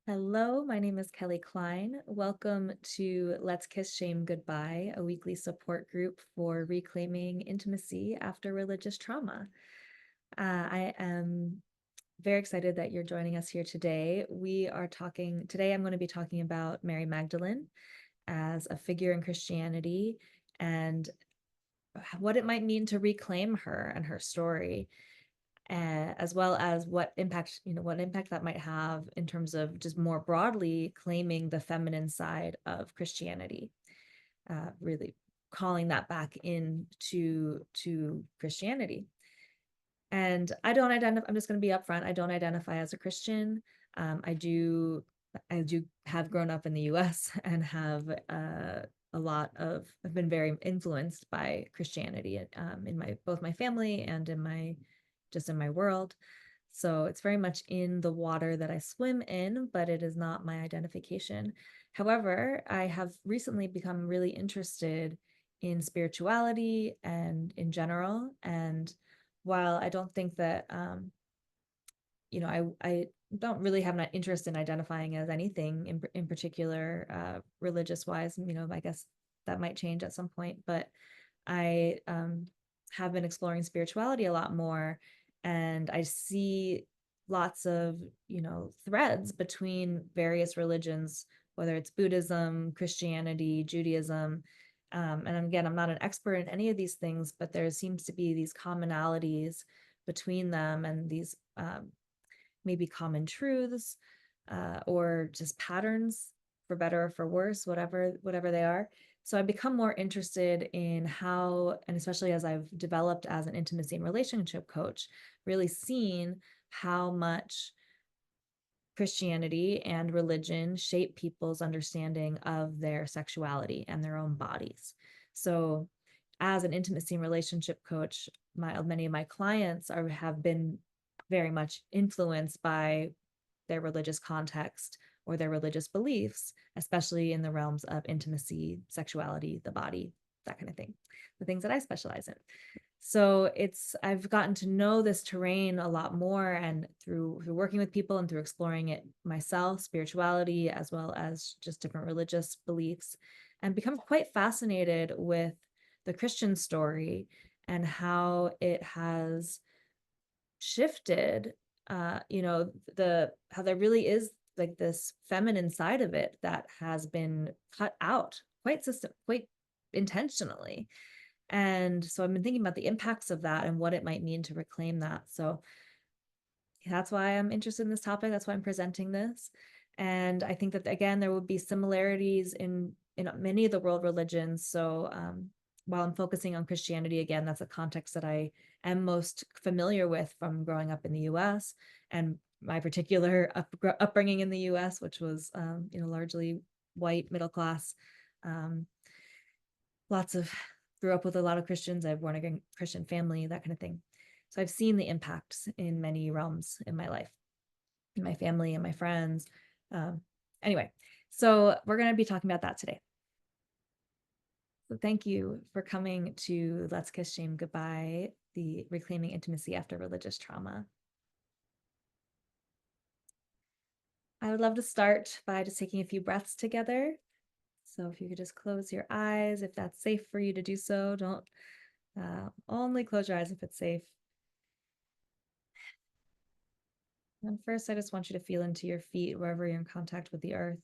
Hello, my name is Kelly Klein. Welcome to Let's Kiss Shame Goodbye, a weekly support group for reclaiming intimacy after religious trauma. I am very excited that you're joining us here today. Today I'm going to be talking about Mary Magdalene as a figure in Christianity and what it might mean to reclaim her and her story, as well as what impact that might have in terms of just more broadly claiming the feminine side of Christianity, really calling that back into Christianity. And I don't identify. I'm just going to be upfront. I don't identify as a Christian. I do have grown up in the U.S. and have I've been very influenced by Christianity in both my family and in my world. So it's very much in the water that I swim in, but it is not my identification. However, I have recently become really interested in spirituality and in general. And while I don't think that, I don't really have an interest in identifying as anything in particular, religious wise. I guess that might change at some point, but I have been exploring spirituality a lot more, and I see lots of threads between various religions, whether it's Buddhism, Christianity, Judaism. And again, I'm not an expert in any of these things, but there seems to be these commonalities between them and these maybe common truths, or just patterns, for better or for worse, whatever they are. So I've become more interested in how, and especially as I've developed as an intimacy and relationship coach, really seen how much Christianity and religion shape people's understanding of their sexuality and their own bodies. So as an intimacy and relationship coach, many of my clients have been very much influenced by their religious context or their religious beliefs, especially in the realms of intimacy, sexuality, the body, that kind of thing, the things that I specialize in. So I've gotten to know this terrain a lot more, and through working with people and through exploring it myself, spirituality, as well as just different religious beliefs, and become quite fascinated with the Christian story and how it has shifted, how there really is like this feminine side of it that has been cut out quite intentionally. And so I've been thinking about the impacts of that and what it might mean to reclaim that. So that's why I'm interested in this topic. That's why I'm presenting this. And I think that, again, there would be similarities in many of the world religions. So while I'm focusing on Christianity, again, that's a context that I am most familiar with from growing up in the US and my particular upbringing in the US, which was, largely white, middle class. Um, Grew up with a lot of Christians. I have born again Christian family, that kind of thing. So I've seen the impacts in many realms in my life, in my family and my friends. Anyway, so we're going to be talking about that today. So thank you for coming to Let's Kiss Shame Goodbye, the Reclaiming Intimacy After Religious Trauma. I would love to start by just taking a few breaths together. So if you could just close your eyes, if that's safe for you to do so, don't only close your eyes if it's safe. And first, I just want you to feel into your feet wherever you're in contact with the earth.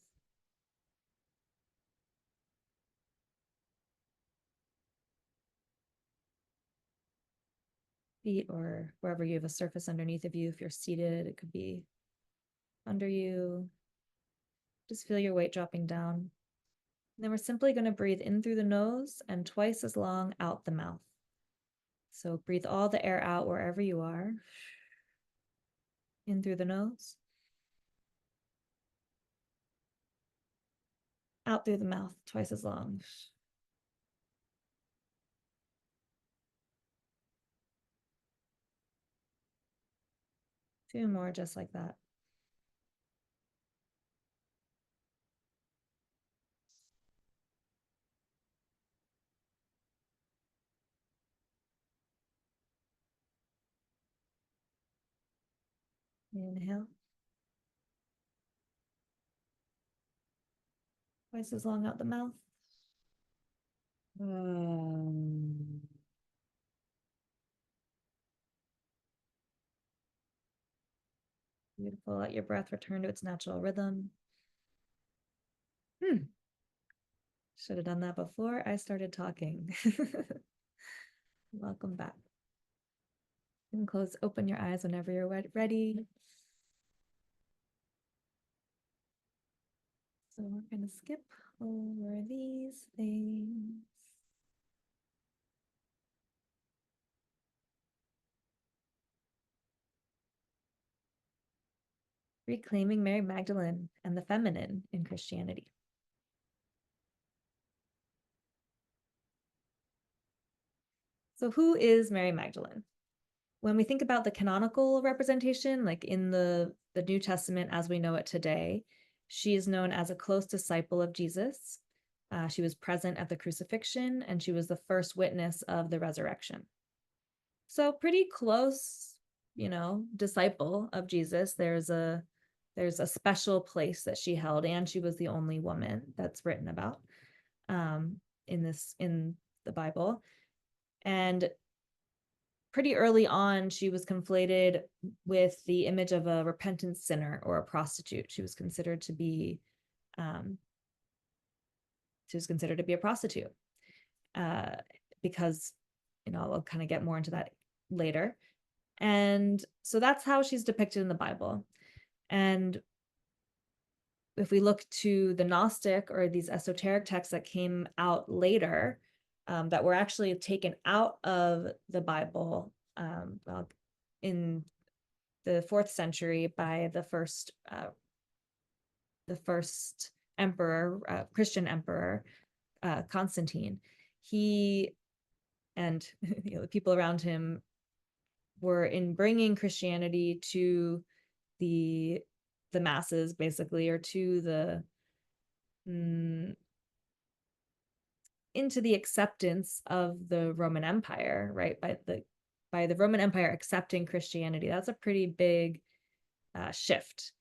Feet or wherever you have a surface underneath of you. If you're seated, it could be under you. Just feel your weight dropping down. And then we're simply going to breathe in through the nose and twice as long out the mouth. So breathe all the air out wherever you are. In through the nose. Out through the mouth, twice as long. Two more just like that. Inhale. Twice as long out the mouth. Beautiful. Let your breath return to its natural rhythm. Should have done that before I started talking. Welcome back. And open your eyes whenever you're ready. So we're going to skip over these things. Reclaiming Mary Magdalene and the feminine in Christianity. So who is Mary Magdalene? When we think about the canonical representation, like in the New Testament as we know it today, she is known as a close disciple of Jesus. She was present at the crucifixion, and she was the first witness of the resurrection. So pretty close, disciple of Jesus. There's a special place that she held, and she was the only woman that's written about in the Bible. And pretty early on, she was conflated with the image of a repentant sinner or a prostitute. She was considered to be a prostitute because, I'll kind of get more into that later. And so that's how she's depicted in the Bible. And if we look to the Gnostic or these esoteric texts that came out later, that were actually taken out of the Bible in the 4th century by the first emperor, Christian emperor, Constantine. He and the people around him were in bringing Christianity to the masses, basically, or to the into the acceptance of the Roman Empire, right? By the Roman Empire accepting Christianity. That's a pretty big shift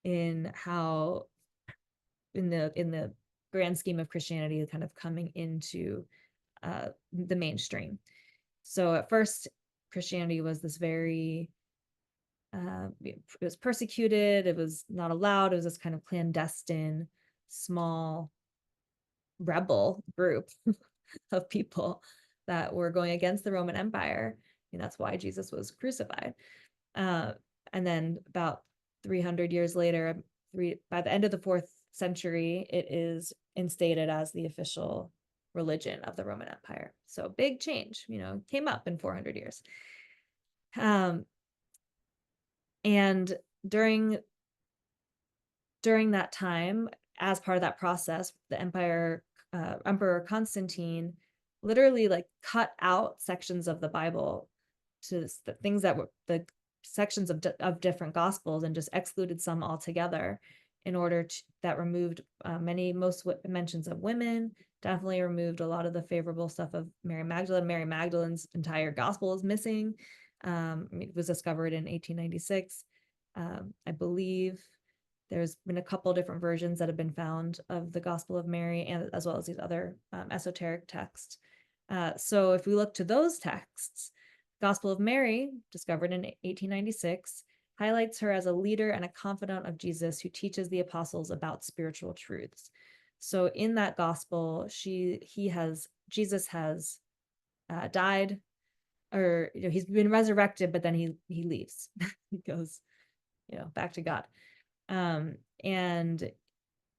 in how, in the grand scheme of Christianity, kind of coming into the mainstream. So at first, Christianity was this very it was persecuted. It was not allowed. It was this kind of clandestine, small rebel group of people that were going against the Roman Empire. And that's why Jesus was crucified. And then about 300 years later, by the end of the 4th century, it is instated as the official religion of the Roman Empire. So big change, came up in 400 years. And during that time, as part of that process, the Emperor Constantine literally cut out sections of the Bible, to the things that were the sections of different gospels, and just excluded some altogether, in order that removed most mentions of women, definitely removed a lot of the favorable stuff of Mary Magdalene. Mary Magdalene's entire gospel is missing. It was discovered in 1896. I believe there's been a couple different versions that have been found of the Gospel of Mary, and as well as these other esoteric texts. So if we look to those texts, Gospel of Mary, discovered in 1896, highlights her as a leader and a confidant of Jesus who teaches the apostles about spiritual truths. So in that gospel, Jesus has died, or he's been resurrected, but then he leaves. He goes, back to God. And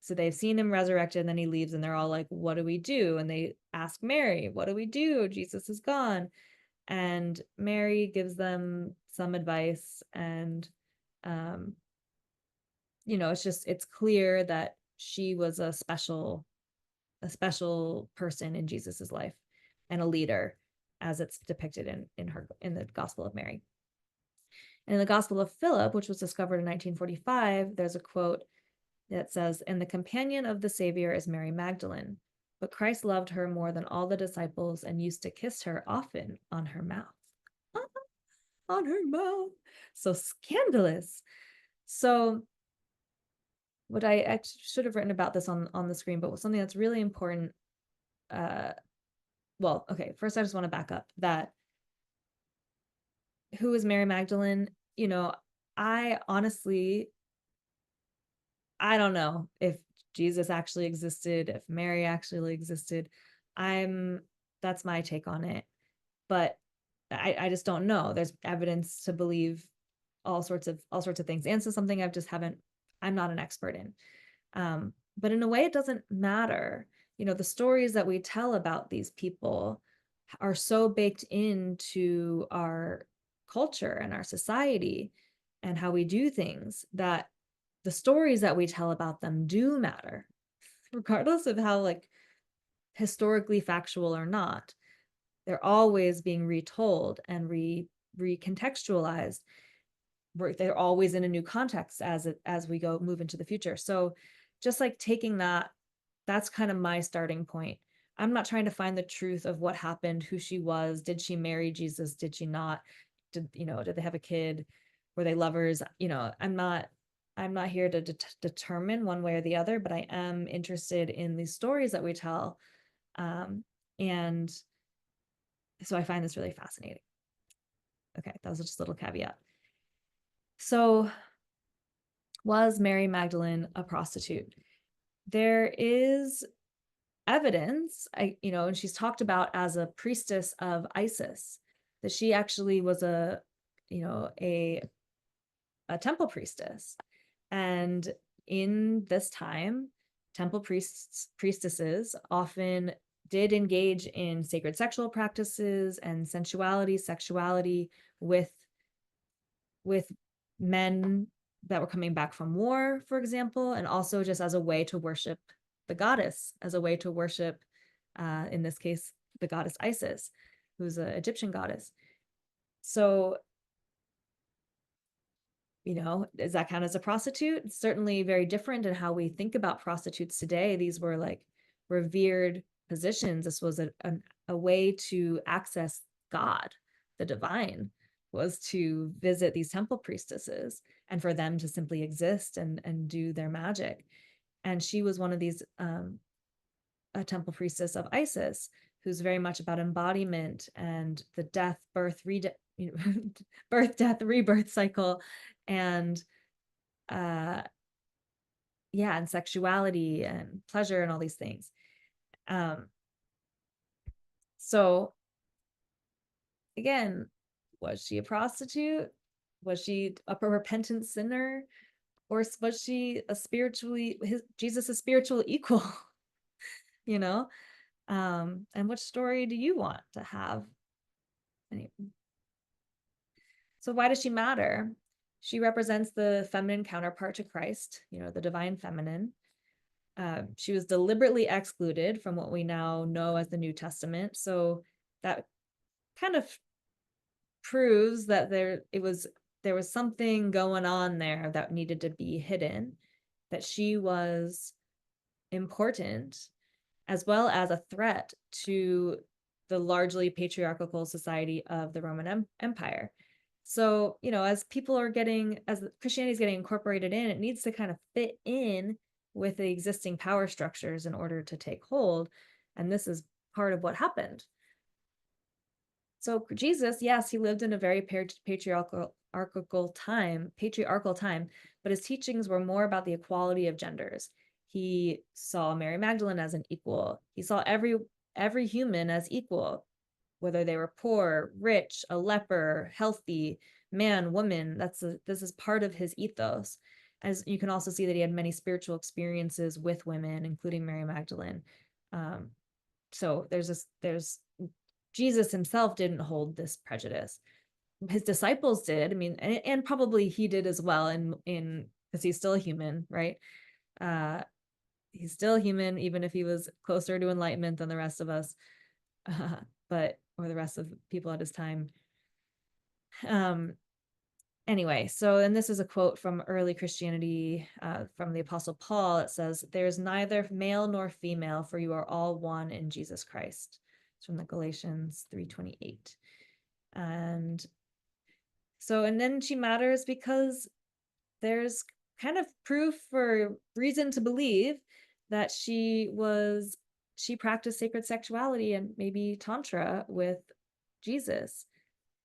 so they've seen him resurrected, and then he leaves, and they're all like, what do we do? And they ask Mary, what do we do? Jesus is gone. And Mary gives them some advice, and it's clear that she was a special person in Jesus's life, and a leader, as it's depicted in the Gospel of Mary. And in the Gospel of Philip, which was discovered in 1945, there's a quote that says, "And the companion of the Savior is Mary Magdalene, but Christ loved her more than all the disciples and used to kiss her often on her mouth." On her mouth. So scandalous. So what I should have written about this on the screen, but something that's really important. Well, okay, first I just want to back up that who is Mary Magdalene? I honestly, I don't know if Jesus actually existed, if Mary actually existed. I'm That's my take on it. But I just don't know. There's evidence to believe all sorts of things. And so something I'm not an expert in. But in a way, it doesn't matter. The stories that we tell about these people are so baked into our culture and our society and how we do things that the stories that we tell about them do matter, regardless of how like historically factual or not. They're always being retold and recontextualized. They're always in a new context as we go move into the future. So just like taking that's kind of my starting point. I'm not trying to find the truth of what happened, who she was, did she marry Jesus, did she not, did they have a kid, were they lovers? I'm not here to determine one way or the other, but I am interested in these stories that we tell. And so I find this really fascinating. Okay, that was just a little caveat. So, was Mary Magdalene a prostitute? There is evidence, and she's talked about as a priestess of Isis, that she actually was a temple priestess. And in this time, temple priestesses often did engage in sacred sexual practices and sensuality, sexuality with men that were coming back from war, for example, and also just as a way to worship the goddess, as a way to worship, in this case, the goddess Isis, who's an Egyptian goddess. So, does that count as a prostitute? It's certainly very different in how we think about prostitutes today. These were like revered positions. This was a way to access God, the divine, was to visit these temple priestesses and for them to simply exist and do their magic. And she was one of these, a temple priestess of Isis, who's very much about embodiment and the death, birth, birth, death, rebirth cycle, and yeah, and sexuality and pleasure and all these things. So again, was she a prostitute? Was she a repentant sinner? Or was she Jesus' spiritual equal? you know? And which story do you want to have? So why does she matter? She represents the feminine counterpart to Christ, the divine feminine. She was deliberately excluded from what we now know as the New Testament. So that kind of proves that there was something going on there that needed to be hidden, that she was important as well as a threat to the largely patriarchal society of the Roman Empire. So, as Christianity is getting incorporated in, it needs to kind of fit in with the existing power structures in order to take hold. And this is part of what happened. So Jesus, yes, he lived in a very patriarchal time, but his teachings were more about the equality of genders. He saw Mary Magdalene as an equal. He saw every human as equal, whether they were poor, rich, a leper, healthy, man, woman. This is part of his ethos. As you can also see that he had many spiritual experiences with women, including Mary Magdalene. So there's Jesus himself didn't hold this prejudice. His disciples did. I mean, and probably he did as well in because he's still a human, right? He's still human, even if he was closer to enlightenment than the rest of us, or the rest of people at his time. Anyway, and this is a quote from early Christianity, from the Apostle Paul. It says, "There's neither male nor female, for you are all one in Jesus Christ." It's from the Galatians 3:28. And then she matters because there's kind of proof or reason to believe that she practiced sacred sexuality and maybe Tantra with Jesus.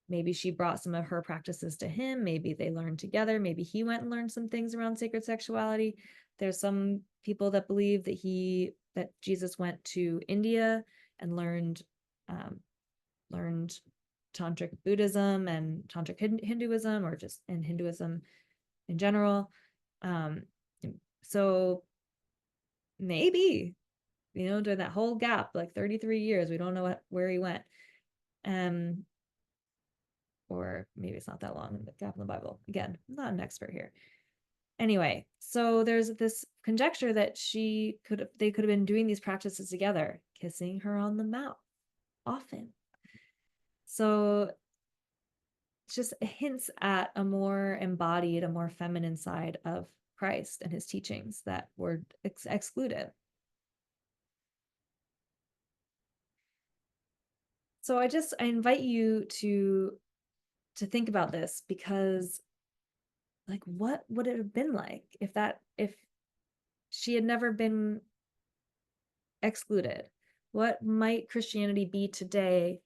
Maybe she brought some of her practices to him. Maybe they learned together. Maybe he went and learned some things around sacred sexuality. There's some people that believe that Jesus went to India and learned tantric Buddhism and tantric Hinduism, or just in Hinduism in general. So maybe, during that whole gap, like 33 years, we don't know where he went. Or maybe it's not that long in the gap in the Bible. Again, I'm not an expert here. Anyway, so there's this conjecture that they could have been doing these practices together, kissing her on the mouth often. So just hints at a more embodied, a more feminine side of Christ and his teachings that were excluded. So I invite you to think about this, because like, what would it have been like if she had never been excluded? What might Christianity be today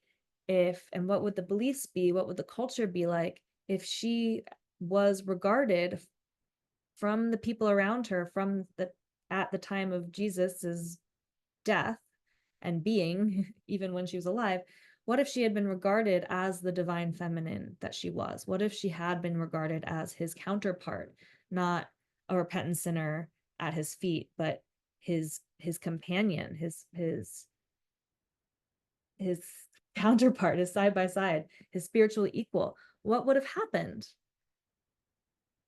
and what would the beliefs be? What would the culture be like if she was regarded from the people around her at the time of Jesus's death and being, even when she was alive? What if she had been regarded as the divine feminine that she was? What if she had been regarded as his counterpart, not a repentant sinner at his feet, but his companion, his counterpart, his side by side, his spiritual equal? What would have happened?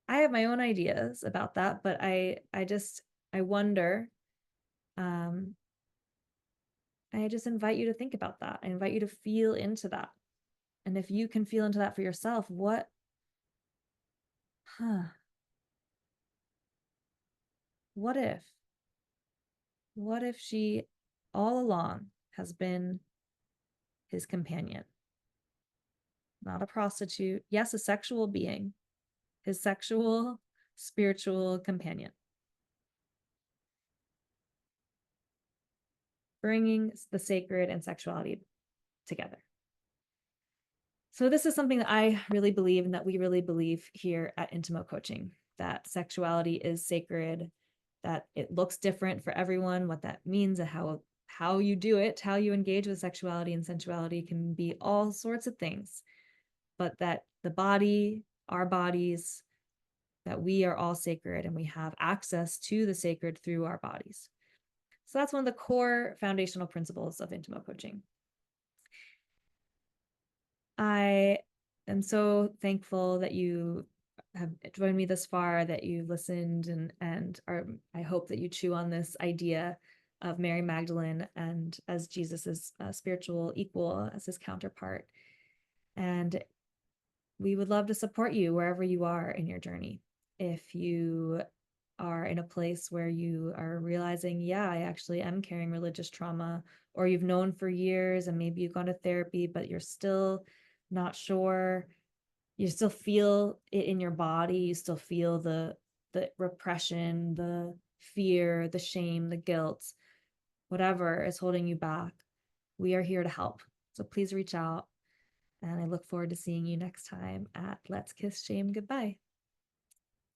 I have my own ideas about that, but I wonder. I just invite you to think about that. I invite you to feel into that. And if you can feel into that for yourself, huh, what if she all along has been his companion, not a prostitute, yes, a sexual being, his sexual, spiritual companion, bringing the sacred and sexuality together. So this is something that I really believe, and that we really believe here at IntimoCoaching, that sexuality is sacred, that it looks different for everyone. What that means and how you do it, how you engage with sexuality and sensuality, can be all sorts of things, but that the body, our bodies, that we are all sacred and we have access to the sacred through our bodies. So that's one of the core foundational principles of IntimoCoaching. I am so thankful that you have joined me this far, that you've listened, and I hope that you chew on this idea of Mary Magdalene and as Jesus's spiritual equal, as his counterpart. And we would love to support you wherever you are in your journey. If you are in a place where you are realizing, yeah, I actually am carrying religious trauma, or you've known for years and maybe you've gone to therapy, but you're still not sure, you still feel it in your body, you still feel the repression, the fear, the shame, the guilt, whatever is holding you back, we are here to help. So please reach out, and I look forward to seeing you next time at Let's Kiss Shame Goodbye.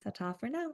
Ta-ta for now.